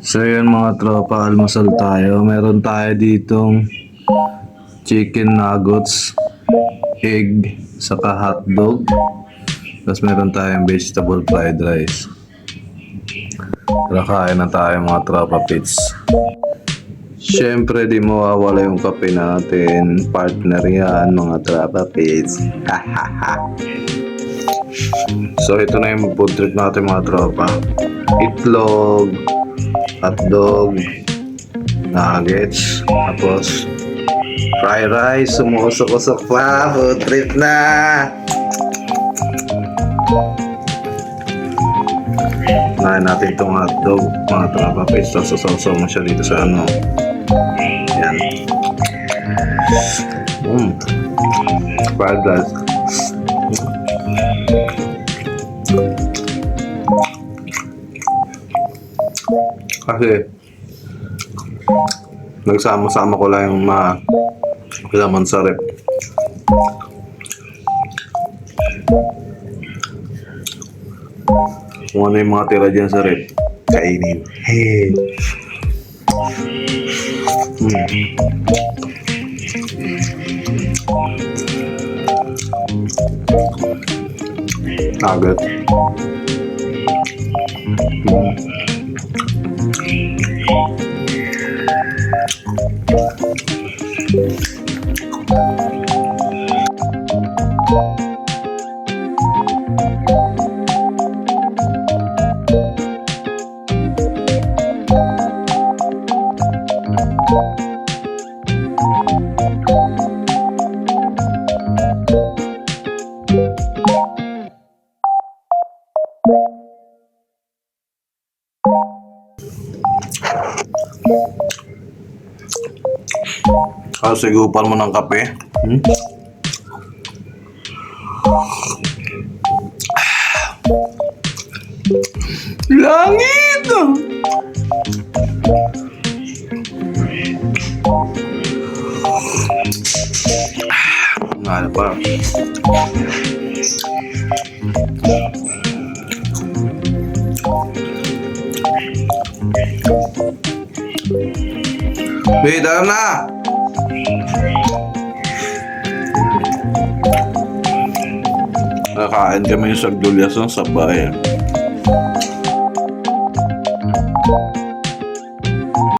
So yun mga tropa, almusal tayo. Meron tayo ditong chicken nuggets, egg, saka hotdog. Tapos meron tayong vegetable fried rice. Tara kain na tayo mga tropa pits. Siyempre di mawawala yung kape natin. Partner yan mga tropa pits. So ito na yung food trip natin mga tropa. Itlog, hotdog, nuggets, tapos fried rice, sumusok-usok pa, food trip na! Nahin natin itong hotdog, mga tropa pits, tapos sasaw mo siya dito sa ano. Yan. Fried rice. Kasi nagsama-sama ko lang yung mga laman sa rep. Kung ano yung mga tira dyan sa rep, kainin. Hey. Agad. Sigupan mo ng kape. Langit! Ano pa? Beda na! Nakain kami yung sagdulyasan sa bayan.